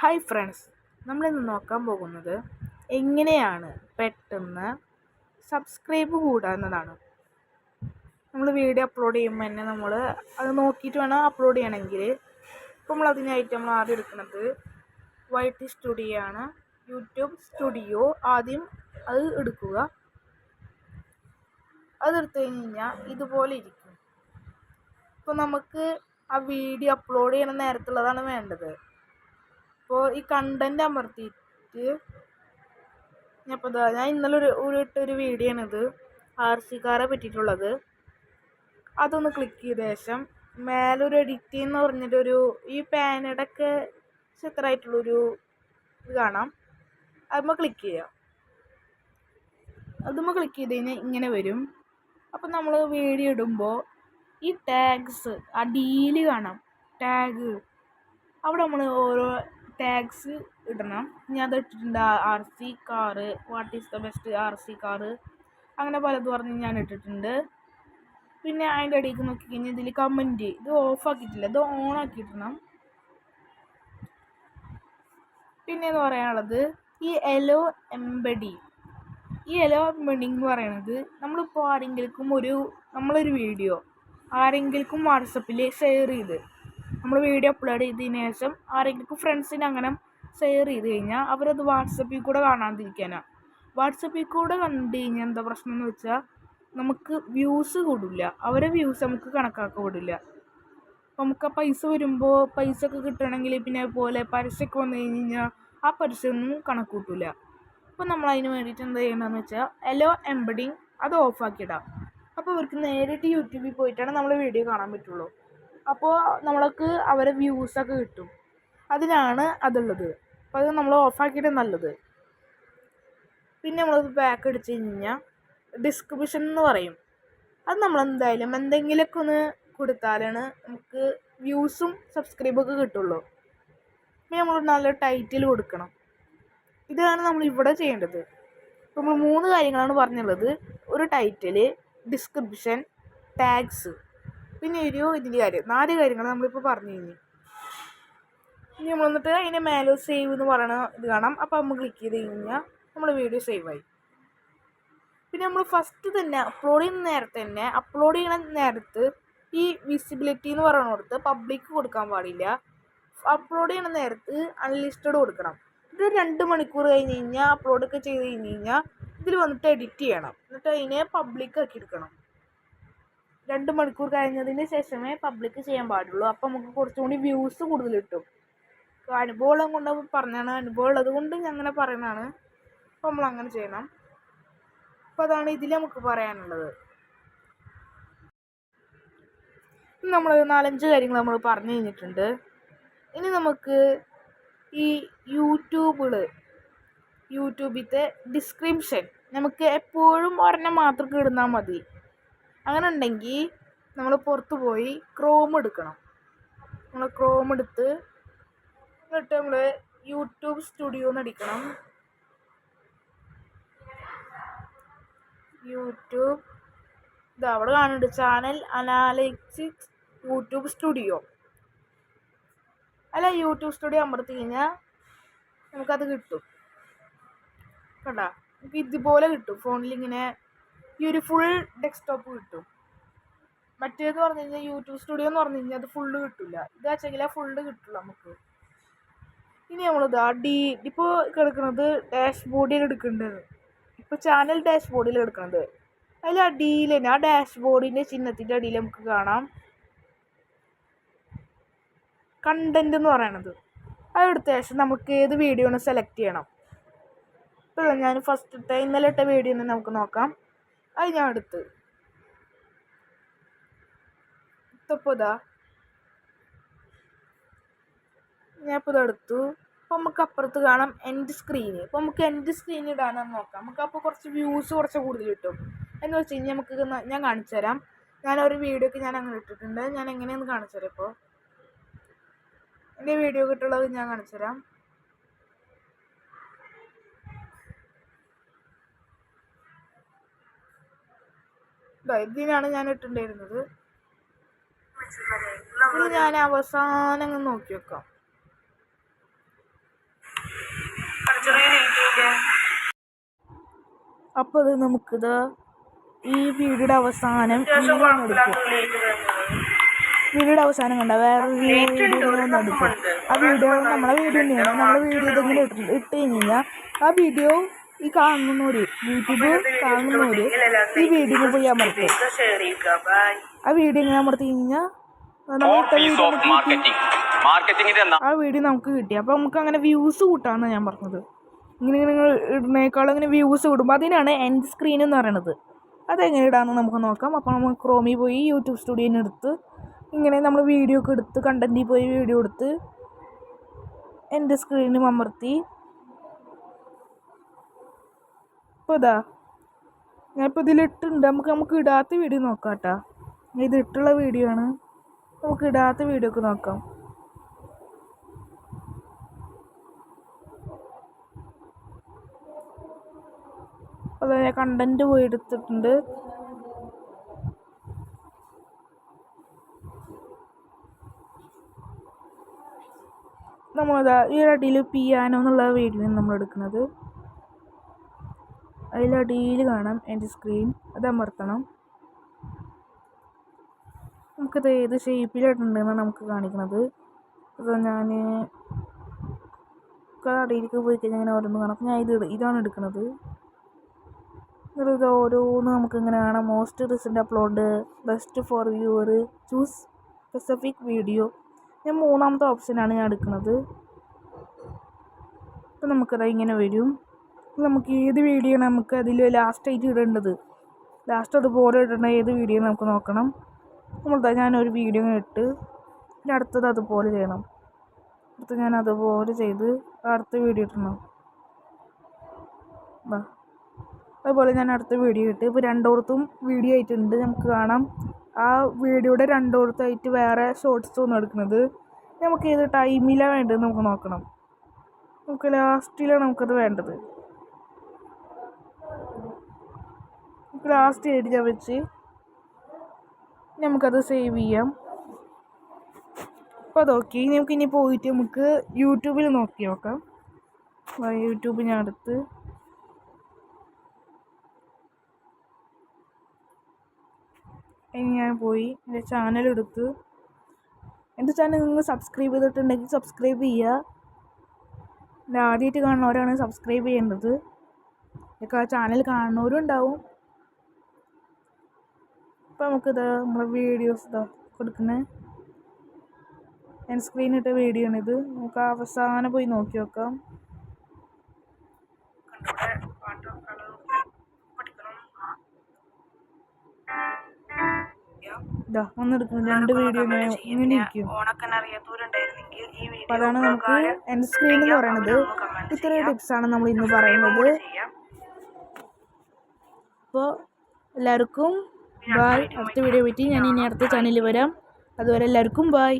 Hi friends, നമ്മളിന്ന് നോക്കാൻ പോകുന്നത് എങ്ങനെയാണ് പെട്ടെന്ന് സബ്സ്ക്രൈബ് കൂടുക എന്നതാണ്. നമ്മൾ വീഡിയോ അപ്ലോഡ് ചെയ്യുമ്പോൾ തന്നെ നമ്മൾ അത് നോക്കിയിട്ട് വേണം അപ്ലോഡ് ചെയ്യണമെങ്കിൽ. ഇപ്പോൾ നമ്മളതിനായിട്ട് നമ്മൾ ആദ്യം എടുക്കുന്നത് YT സ്റ്റുഡിയോ ആണ്. യൂട്യൂബ് സ്റ്റുഡിയോ ആദ്യം അത് എടുക്കുക. അതെടുത്തു കഴിഞ്ഞാൽ ഇതുപോലെ ഇരിക്കും. ഇപ്പോൾ നമുക്ക് ആ വീഡിയോ അപ്ലോഡ് ചെയ്യണ നേരത്തുള്ളതാണ് വേണ്ടത്. അപ്പോൾ ഈ കണ്ടൻറ്റ് അമർത്തിയിട്ട് ഞാൻ ഇന്നലെ ഇട്ടൊരു വീഡിയോ ആണിത്, RC കാറെ പറ്റിയിട്ടുള്ളത്. അതൊന്ന് ക്ലിക്ക് ചെയ്ത ശേഷം മേലൊരു എഡിറ്റ് എന്ന് പറഞ്ഞിട്ടൊരു ഈ പാനഡൊക്കെ ചിത്രമായിട്ടുള്ളൊരു ഇത് കാണാം. അതുമ്പോൾ ക്ലിക്ക് ചെയ്യാം. അതുമ്പോൾ ക്ലിക്ക് ചെയ്ത് കഴിഞ്ഞാൽ ഇങ്ങനെ വരും. അപ്പം നമ്മൾ വീഡിയോ ഇടുമ്പോൾ ഈ ടാഗ്സ് അടിയിൽ കാണാം, ടാഗ്. അവിടെ നമ്മൾ ഓരോ ടാഗ്സ് ഇടണം. ഞാൻ അത് ഇട്ടിട്ടുണ്ട്. RC car, what is the best RC car, അങ്ങനെ പലതും പറഞ്ഞ് ഞാൻ ഇട്ടിട്ടുണ്ട്. പിന്നെ അതിൻ്റെ ഇടയ്ക്ക് നോക്കിക്കഴിഞ്ഞാൽ ഇതിൽ കമൻറ്റ് ഇത് ഓഫാക്കിയിട്ടില്ല, ഇത് ഓണാക്കിയിടണം. പിന്നെ എന്ന് പറയാനുള്ളത് ഈ എലോ എംബഡി എന്ന് പറയുന്നത് നമ്മളിപ്പോൾ നമ്മളൊരു വീഡിയോ ആരെങ്കിലും വാട്സപ്പിൽ ഷെയർ ചെയ്ത് നമ്മൾ വീഡിയോ അപ്ലോഡ് ചെയ്തതിന് ശേഷം ആരെങ്കിലും ഫ്രണ്ട്സിന് അങ്ങനെ ഷെയർ ചെയ്ത് കഴിഞ്ഞാൽ അവരത് വാട്സപ്പിൽ കൂടെ കാണാതിരിക്കാനാണ്. വാട്സപ്പിൽ കൂടെ കണ്ടു കഴിഞ്ഞാൽ എന്താ പ്രശ്നം എന്ന് വെച്ചാൽ നമുക്ക് വ്യൂസ് കൂടില്ല, അവരെ വ്യൂസ് നമുക്ക് കണക്കാക്കപ്പെടില്ല. അപ്പോൾ നമുക്ക് ആ പൈസ വരുമ്പോൾ പൈസ ഒക്കെ കിട്ടണമെങ്കിൽ പിന്നെ അതുപോലെ പരസ്യമൊക്കെ വന്നു കഴിഞ്ഞ് കഴിഞ്ഞാൽ ആ പരസ്യമൊന്നും കണക്ക് കൂട്ടില്ല. അപ്പോൾ നമ്മൾ അതിന് വേണ്ടിയിട്ട് എന്താ ചെയ്യണമെന്ന് വെച്ചാൽ എലോ എംബഡിങ് അത് ഓഫാക്കിയിടാം. അപ്പോൾ അവർക്ക് നേരിട്ട് യൂട്യൂബിൽ പോയിട്ടാണ് നമ്മൾ വീഡിയോ കാണാൻ പറ്റുള്ളൂ. അപ്പോൾ നമ്മൾക്ക് അവരെ വ്യൂസൊക്കെ കിട്ടും. അതിനാണ് അതുള്ളത്. അപ്പോൾ അത് നമ്മൾ ഓഫാക്കിയിട്ട് നല്ലത്. പിന്നെ നമ്മളത് ബാക്ക് അടിച്ച് കഴിഞ്ഞാൽ ഡിസ്ക്രിപ്ഷൻ എന്ന് പറയും. അത് നമ്മളെന്തായാലും എന്തെങ്കിലുമൊക്കെ ഒന്ന് കൊടുത്താലാണ് നമുക്ക് വ്യൂസും സബ്സ്ക്രൈബൊക്കെ കിട്ടുള്ളൂ. പിന്നെ നമ്മൾ നല്ല ടൈറ്റിൽ കൊടുക്കണം. ഇതാണ് നമ്മൾ ഇവിടെ ചെയ്യേണ്ടത്. ഇപ്പോൾ നമ്മൾ 3 കാര്യങ്ങളാണ് പറഞ്ഞുള്ളത്. ഒരു ടൈറ്റിൽ, ഡിസ്ക്രിപ്ഷൻ, ടാഗ്സ്, പിന്നെ ഇതിൻ്റെ കാര്യം. 4 കാര്യങ്ങൾ നമ്മളിപ്പോൾ പറഞ്ഞു കഴിഞ്ഞു. ഇനി നമ്മൾ വന്നിട്ട് അതിൻ്റെ മേലെ സേവ് എന്ന് പറയണ ഇത് കാണാം. അപ്പോൾ നമ്മൾ ക്ലിക്ക് ചെയ്ത് കഴിഞ്ഞാൽ നമ്മൾ വീഡിയോ സേവായി. പിന്നെ നമ്മൾ ഫസ്റ്റ് തന്നെ അപ്ലോഡ് ചെയ്യുന്ന നേരത്ത് ഈ വിസിബിലിറ്റി എന്ന് പറയുന്നിടത്ത് പബ്ലിക് കൊടുക്കാൻ പാടില്ല. അപ്ലോഡ് ചെയ്യുന്ന നേരത്ത് അൺലിസ്റ്റഡ് കൊടുക്കണം. ഇത് 2 മണിക്കൂർ കഴിഞ്ഞ് കഴിഞ്ഞാൽ അപ്ലോഡൊക്കെ ചെയ്ത് കഴിഞ്ഞ് കഴിഞ്ഞാൽ ഇതിൽ വന്നിട്ട് എഡിറ്റ് ചെയ്യണം. എന്നിട്ട് അതിനെ പബ്ലിക് ആക്കി എടുക്കണം. 2 മണിക്കൂർ കഴിഞ്ഞതിന് ശേഷമേ പബ്ലിക് ചെയ്യാൻ പാടുള്ളൂ. അപ്പം നമുക്ക് കുറച്ചും കൂടി വ്യൂസ് കൂടുതൽ കിട്ടും. അനുഭവം കൊണ്ട് പറഞ്ഞാണ്, അനുഭവം ഉള്ളത് കൊണ്ട് ഞാൻ അങ്ങനെ പറയുന്നതാണ്. അപ്പോൾ നമ്മൾ അങ്ങനെ ചെയ്യണം. അപ്പോൾ അതാണ് ഇതിൽ നമുക്ക് പറയാനുള്ളത്. നമ്മൾ 4-5 കാര്യങ്ങൾ നമ്മൾ പറഞ്ഞു കഴിഞ്ഞിട്ടുണ്ട്. ഇനി നമുക്ക് ഈ യൂട്യൂബിലത്തെ ഡിസ്ക്രിപ്ഷൻ നമുക്ക് എപ്പോഴും ഒരെണ്ണം മാത്രം ഇടുന്നാൽ മതി. അങ്ങനെ ഉണ്ടെങ്കിൽ നമ്മൾ പുറത്ത് പോയി ക്രോം എടുക്കണം. നമ്മൾ ക്രോം എടുത്ത് എന്നിട്ട് നമ്മൾ യൂട്യൂബ് സ്റ്റുഡിയോ എന്ന് അടിക്കണം. യൂട്യൂബ് ഇത് അവിടെ കാണുന്നുണ്ട്, ചാനൽ അനാലിറ്റിക്സ് യൂട്യൂബ് സ്റ്റുഡിയോ. അല്ല, യൂട്യൂബ് സ്റ്റുഡിയോ അമർത്തി കഴിഞ്ഞാൽ നമുക്കത് കിട്ടും. കണ്ടാ, നമുക്ക് ഇതുപോലെ കിട്ടും. ഫോണിലിങ്ങനെ ഈ ഒരു ഫുൾ ഡെസ്ക്ടോപ്പ് കിട്ടും. മറ്റേന്ന് പറഞ്ഞു കഴിഞ്ഞാൽ യൂട്യൂബ് സ്റ്റുഡിയോ എന്ന് പറഞ്ഞു കഴിഞ്ഞാൽ അത് ഫുള്ള് കിട്ടില്ല. ഇതാച്ചെങ്കിൽ ഫുള്ള് കിട്ടുള്ളൂ നമുക്ക്. ഇനി നമ്മളിതാ ഇപ്പോൾ കിടക്കുന്നത് ഡാഷ്ബോർഡിൽ എടുക്കേണ്ടത്. ഇപ്പോൾ ചാനൽ ഡാഷ്ബോർഡിൽ എടുക്കുന്നത് അതിൽ അടിയിൽ തന്നെ ആ ഡാഷ്ബോർഡിൻ്റെ ചിഹ്നത്തിൻ്റെ അടിയിൽ നമുക്ക് കാണാം കണ്ടൻറ് എന്ന് പറയണത്. അതെടുത്ത ശേഷം നമുക്ക് ഏത് വീഡിയോ ആണ് സെലക്ട് ചെയ്യണം. ഇപ്പോൾ ഞാൻ ഫസ്റ്റ് ഇന്നലെ ഇട്ട വീഡിയോ തന്നെ നമുക്ക് നോക്കാം. അത് ഞാൻ എടുത്ത് ഇപ്പോൾ ഞാനിപ്പോൾ ഇതെടുത്തു. അപ്പോൾ നമുക്ക് അപ്പുറത്ത് കാണാം എൻഡ് സ്ക്രീന്. അപ്പോൾ നമുക്ക് എൻഡ് സ്ക്രീൻ ഇടാനെന്ന് നോക്കാം. നമുക്ക് അപ്പോൾ കുറച്ച് വ്യൂസ് കുറച്ച് കൂടുതൽ കിട്ടും. എന്ന് വെച്ച് കഴിഞ്ഞാൽ നമുക്ക് ഞാൻ കാണിച്ചു തരാം. ഞാനൊരു വീഡിയോക്ക് ഞാൻ അങ്ങനെ ഇട്ടിട്ടുണ്ട്. ഞാൻ എങ്ങനെയെന്ന് കാണിച്ചു തരാം. ഇപ്പോൾ എൻ്റെ വീഡിയോ കിട്ടുള്ളത് ഞാൻ കാണിച്ചു തരാം. ഇതിനാണ് ഞാൻ ഇട്ടിട്ടുണ്ടായിരുന്നത്. ഇത് ഞാൻ അവസാനം നോക്കി വെക്കാം. അപ്പോൾ അത് നമുക്കിത് ഈ വീഡിയോയുടെ അവസാനം വീഡിയോയുടെ അവസാനം കണ്ട വേറൊരു വീഡിയോ എടുക്കും. ആ വീഡിയോ നമ്മളെ വീഡിയോ തന്നെയാണ്. നമ്മളെ വീഡിയോ ഇതെങ്ങനെ ഇട്ട് കഴിഞ്ഞാൽ ആ വീഡിയോ ഈ കാണുന്നവര് യൂട്യൂബ് കാണുന്നവര് ഈ വീഡിയോ പോയി അമർത്തും. ആ വീഡിയോ ഇങ്ങനെ അമർത്തി കഴിഞ്ഞാൽ ആ വീഡിയോ നമുക്ക് കിട്ടി. അപ്പോൾ നമുക്ക് അങ്ങനെ വ്യൂസ് കൂട്ടാമെന്നാണ് ഞാൻ പറഞ്ഞത്. ഇങ്ങനെ നിങ്ങൾ ഇടുന്നേക്കാളും ഇങ്ങനെ വ്യൂസ് കൂടുമ്പോൾ അതിനാണ് എൻഡ് സ്ക്രീൻ എന്ന് പറയണത്. അതെങ്ങനെ ഇടാമെന്ന് നമുക്ക് നോക്കാം. അപ്പോൾ നമ്മൾ ക്രോമിൽ പോയി യൂട്യൂബ് സ്റ്റുഡിയോന്ന് എടുത്ത് ഇങ്ങനെ നമ്മൾ വീഡിയോ ഒക്കെ എടുത്ത് കണ്ടൻറ്റിൽ പോയി വീഡിയോ എടുത്ത് എൻഡ് സ്ക്രീനും അമർത്തി ഇപ്പോൾ ഇതാ ഞാനിപ്പോൾ ഇതിലിട്ടുണ്ട്. നമുക്ക് ഇടാത്ത വീഡിയോ നോക്കാം കേട്ടോ. ഇത് ഇട്ടുള്ള വീഡിയോ ആണ്. നമുക്ക് ഇടാത്ത വീഡിയോ ഒക്കെ നോക്കാം. അപ്പോൾ ഞാൻ കണ്ടൻറ്റ് പോയി എടുത്തിട്ടുണ്ട്. നമ്മളതാ ഈ അടിയിൽ പിയാനോ എന്നുള്ള വീഡിയോ നമ്മൾ എടുക്കുന്നത്. അതിലടിയിൽ കാണാം എൻ്റെ സ്ക്രീൻ. അത് അമർത്തണം. നമുക്കത് ഏത് ഷേപ്പിലിട്ടുണ്ടെന്നാണ് നമുക്ക് കാണിക്കുന്നത്. അത് ഞാൻ അടിയിലേക്ക് പോയി കഴിഞ്ഞാൽ ഇങ്ങനെ ഓരോന്ന് കാണാം. ഞാൻ ഇതാണ് എടുക്കുന്നത്. ഇത് ഓരോന്ന് നമുക്കിങ്ങനെ കാണാം. Most recent upload, best for viewer, choose specific video. ഞാൻ മൂന്നാമത്തെ ഓപ്ഷനാണ് ഞാൻ എടുക്കുന്നത്. അപ്പോൾ നമുക്കത് ഇങ്ങനെ വരും. നമുക്ക് ഏത് വീഡിയോ ആണ് നമുക്ക് അതിൽ ലാസ്റ്റായിട്ട് ഇടേണ്ടത്, ലാസ്റ്റ് അതുപോലെ ഇടേണ്ട ഏത് വീഡിയോ നമുക്ക് നോക്കണം. നമ്മളിതാ ഞാനൊരു വീഡിയോ ഇട്ട് പിന്നെ അടുത്തത് അതുപോലെ ചെയ്യണം. അടുത്ത് ഞാൻ അതുപോലെ ചെയ്ത് അടുത്ത വീഡിയോ ഇടണം. അതുപോലെ ഞാൻ അടുത്ത വീഡിയോ ഇട്ട് ഇപ്പോൾ രണ്ടോടത്തും വീഡിയോ ആയിട്ടുണ്ട്. നമുക്ക് കാണാം ആ വീഡിയോയുടെ രണ്ടോടത്തായിട്ട് വേറെ ഷോർട്സ് ഒന്നും എടുക്കുന്നത്. നമുക്ക് ഏത് ടൈമിലാണ് വേണ്ടത് നമുക്ക് നോക്കണം. നമുക്ക് ലാസ്റ്റിലാണ് നമുക്കത് വേണ്ടത്. നമുക്ക് ലാസ്റ്റ് എഴുതിയാൽ വെച്ച് നമുക്കത് സേവ് ചെയ്യാം. അപ്പോൾ അതൊക്കെ നമുക്കിനി പോയിട്ട് നമുക്ക് യൂട്യൂബിൽ നോക്കി നോക്കാം. യൂട്യൂബ് ഞാൻ എടുത്ത് ഇനി ഞാൻ പോയി എൻ്റെ ചാനൽ എടുത്ത് എൻ്റെ ചാനൽ നിങ്ങൾ സബ്സ്ക്രൈബ് ചെയ്തിട്ടുണ്ടെങ്കിൽ സബ്സ്ക്രൈബ് ചെയ്യുക. പിന്നെ ആദ്യമായിട്ട് കാണുന്നവരാണ് സബ്സ്ക്രൈബ് ചെയ്യേണ്ടത്. ഇതൊക്കെ ആ ചാനൽ കാണുന്നവരും ഉണ്ടാവും. അപ്പോൾ നമുക്കിത് നമ്മളെ വീഡിയോസ് ഇതാ കൊടുക്കുന്നത് എൻ്റെ സ്ക്രീനിട്ട വീഡിയോ ആണിത്. നമുക്ക് അവസാനം പോയി നോക്കി നോക്കാം. ഇതാ വന്നെടുക്കുന്നത് രണ്ട് വീഡിയോ ഇങ്ങനെ ഇരിക്കും. അപ്പോൾ അതാണ് നമുക്ക് എൻ്റെ സ്ക്രീൻ എന്ന് പറയുന്നത്. ഇത്രയും ടിപ്സാണ് നമ്മൾ ഇന്ന് പറയുന്നത്. അപ്പോൾ എല്ലാവർക്കും ബായ്. അടുത്ത വീഡിയോ പറ്റി ഞാൻ ഇനി അടുത്ത ചാനലിൽ വരാം. അതുവരെ എല്ലാവർക്കും ബായ്.